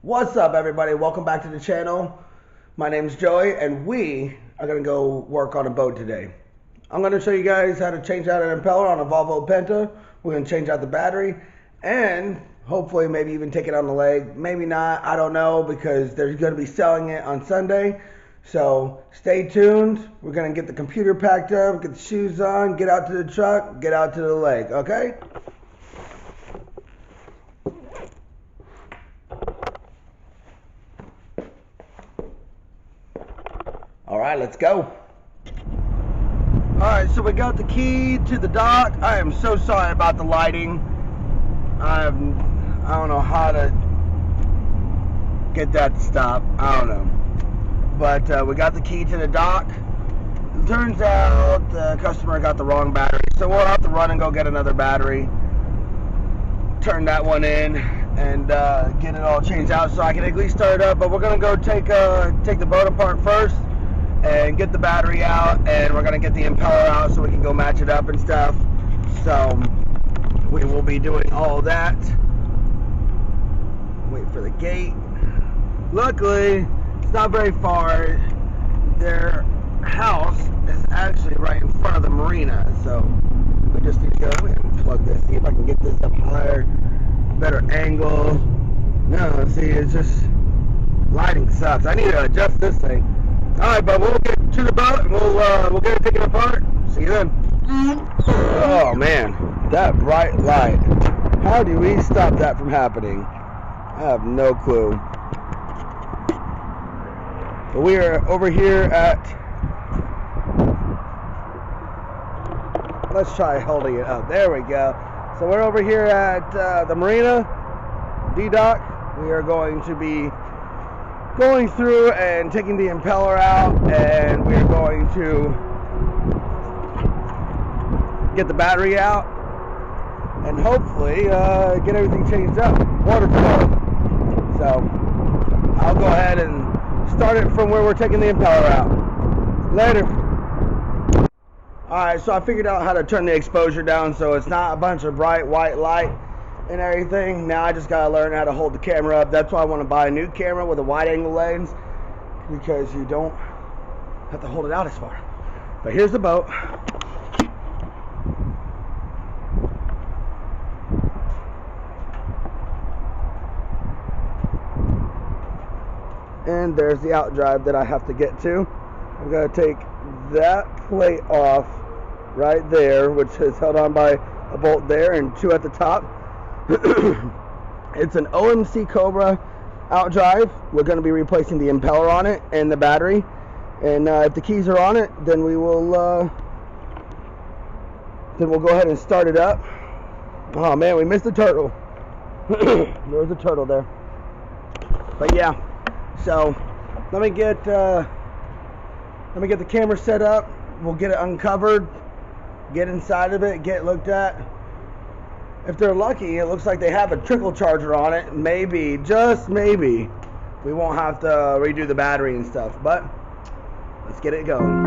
What's up, everybody? Welcome back to the channel. My name's Joey, and we are going to go work on a boat today. I'm going to show you guys how to change out an impeller on a Volvo Penta. We're going to change out the battery, and hopefully maybe even take it on the leg. Maybe not, I don't know, because they're going to be selling it on Sunday. So stay tuned. We're going to get the computer packed up, get the shoes on, get out to the truck, get out to the lake, okay? All right, let's go. All right, so we got the key to the dock. I am so sorry about the lighting. I don't know how to get that to stop. I don't know. But we got the key to the dock. It turns out the customer got the wrong battery, so we'll have to run and go get another battery. Turn that one in and get it all changed out so I can at least start it up. But we're gonna go take the boat apart first and get the battery out, and we're gonna get the impeller out so we can go match it up and stuff. So we will be doing all that. Wait for the gate. Luckily, it's not very far. Their house is actually right in front of the marina, so we just need to go and plug this, see if I can get this up higher, better angle. No, see, it's just lighting sucks. I need to adjust this thing. Alright, but we'll get to the boat and we'll get it taken apart. See you then. Oh man, that bright light. How do we stop that from happening? I have no clue. But we are over here at, let's try holding it up. There we go. So we're over here at the marina, D-Dock. We are going to be going through and taking the impeller out, and we are going to get the battery out and hopefully get everything changed up. Water flow. So I'll go ahead and start it from where we're taking the impeller out. Later. Alright, so I figured out how to turn the exposure down so it's not a bunch of bright white light and everything. Now I just gotta learn how to hold the camera up. That's why I want to buy a new camera with a wide angle lens, because you don't have to hold it out as far. But here's the boat. And there's the out drive that I have to get to. I'm gonna take that plate off right there, which is held on by a bolt there and two at the top. It's an OMC COBRA out drive. We're going to be replacing the impeller on it and the battery, and if the keys are on it, then we will go ahead and start it up. Oh man, we missed the turtle. There was a turtle there. But yeah, so let me get the camera set up. We'll get it uncovered, get inside of it, get it looked at. If they're lucky, it looks like they have a trickle charger on it. Maybe, just maybe, we won't have to redo the battery and stuff. But let's get it going.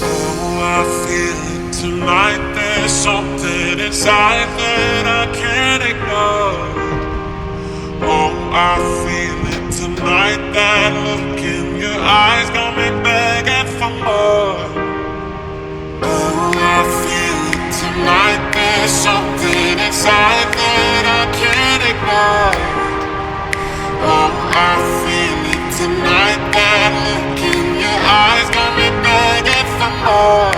Oh, I feel it tonight. There's something inside that I can't ignore. Oh, I feel it tonight. That look in your eyes got me begging for more. Oh, I feel it tonight. There's something inside that I can't ignore. Oh, I feel it tonight. That look in your eyes got me begging for more.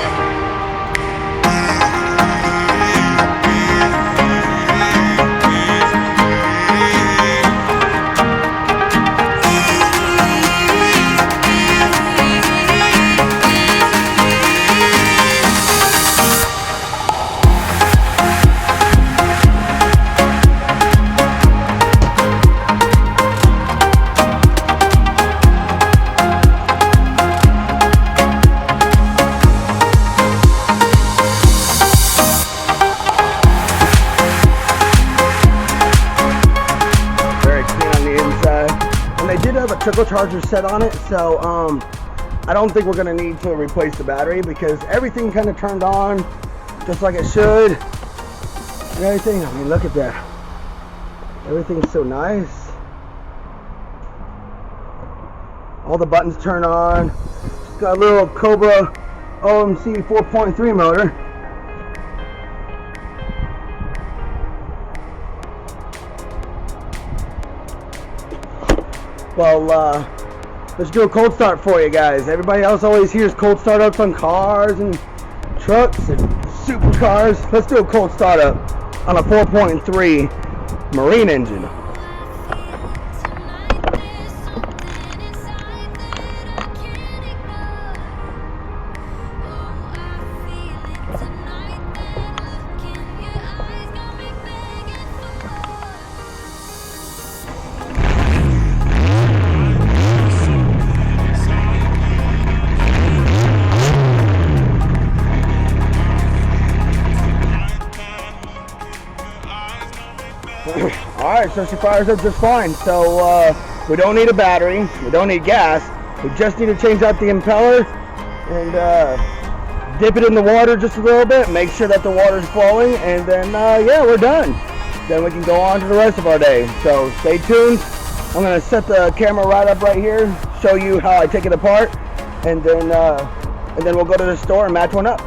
Trickle charger set on it, so I don't think we're gonna need to replace the battery because everything kind of turned on just like it should. And everything, I mean, look at that. Everything's so nice. All the buttons turn on. It's got a little Cobra OMC 4.3 motor. Well, let's do a cold start for you guys. Everybody else always hears cold startups on cars and trucks and supercars. Let's do a cold startup on a 4.3 marine engine. Alright, so she fires up just fine. So we don't need a battery, we don't need gas, we just need to change out the impeller and dip it in the water just a little bit, make sure that the water's flowing, and then yeah, we're done. Then we can go on to the rest of our day. So stay tuned. I'm going to set the camera right up right here, show you how I take it apart, and then we'll go to the store and match one up.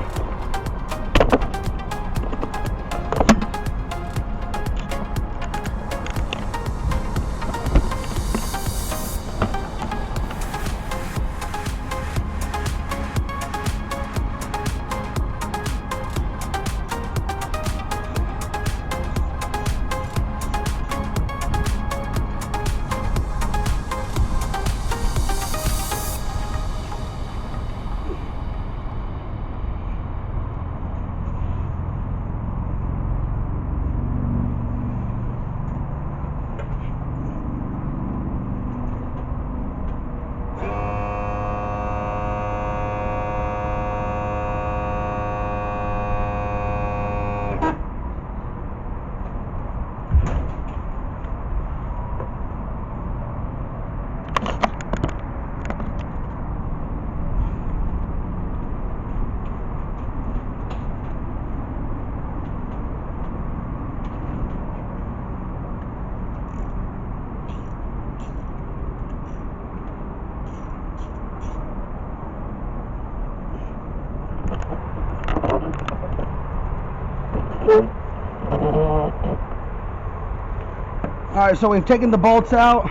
Alright, so we've taken the bolts out.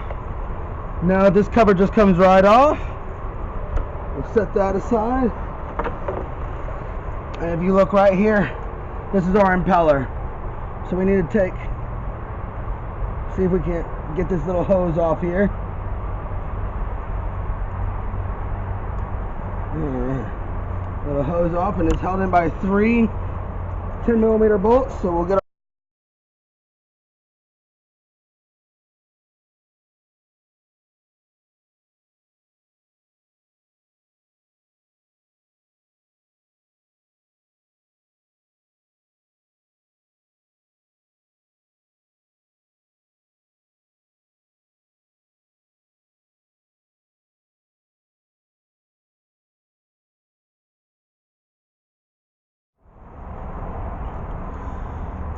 Now this cover just comes right off. We'll set that aside. And if you look right here, this is our impeller. So we need to see if we can get this little hose off here. Little hose off, and it's held in by 3 10mm bolts. So we'll get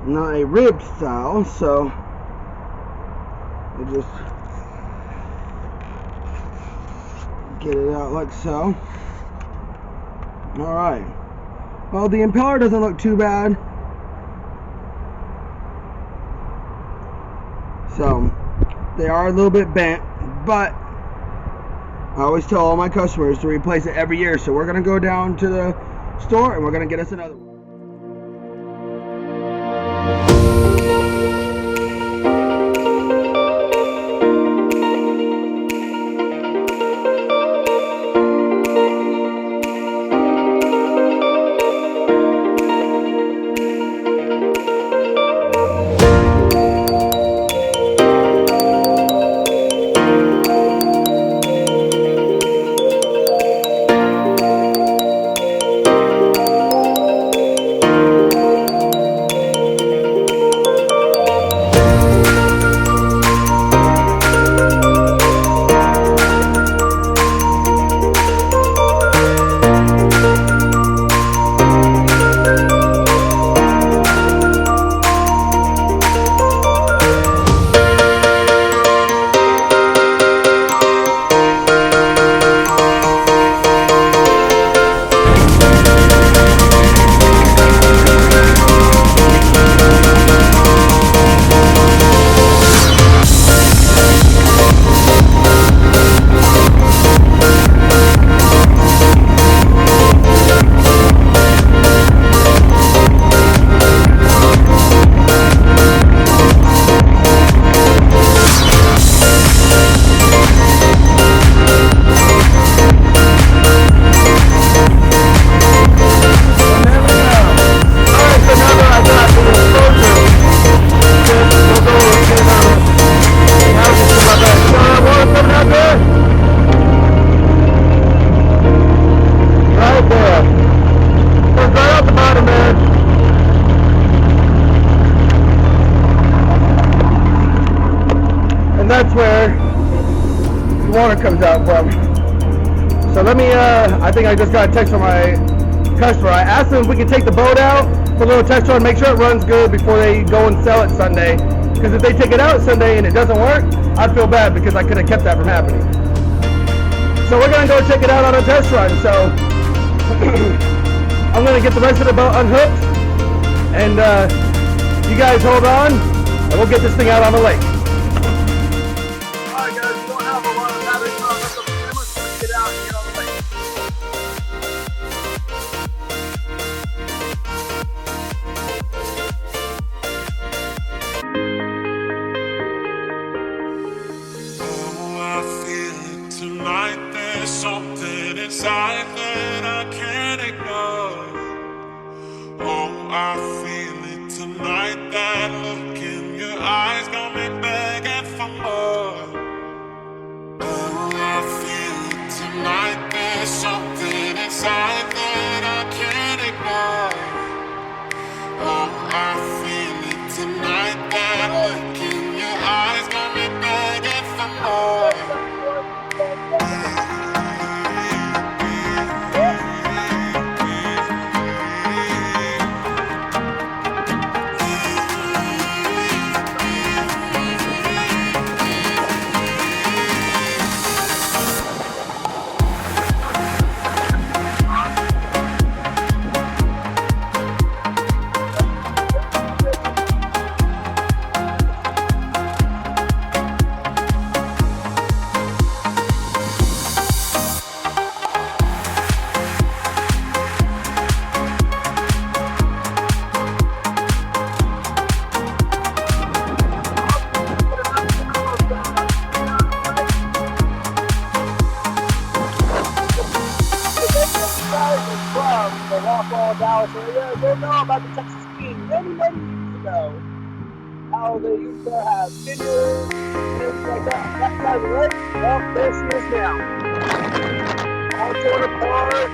not a rib style, so we'll just get it out like so. Alright, well, the impeller doesn't look too bad, so they are a little bit bent, but I always tell all my customers to replace it every year. So we're going to go down to the store and we're going to get us another one. bottom there. And that's where the water comes out from. So let me, I think I just got a text from my customer. I asked them if we could take the boat out for a little test run, make sure it runs good before they go and sell it Sunday. Because if they take it out Sunday and it doesn't work, I'd feel bad because I could have kept that from happening. So we're going to go check it out on a test run. So I'm going to get the rest of the boat unhooked. And you guys hold on and we'll get this thing out on the lake. Alright guys, we don't have a lot of battery power left on the camera, so let's get out and get on the lake. Tonight there's something inside that I can't ignore. Oh, I feel it tonight. That look in your eyes got me begging for more. Oh, I feel it tonight. There's something inside that I can't ignore. Oh, I feel it tonight. That look in your eyes got me begging for more. Dallas area, they know about the Texas skiing many years ago. How they used to have vineyards and things like that. That side of the lake, well, there she is now. All torn apart.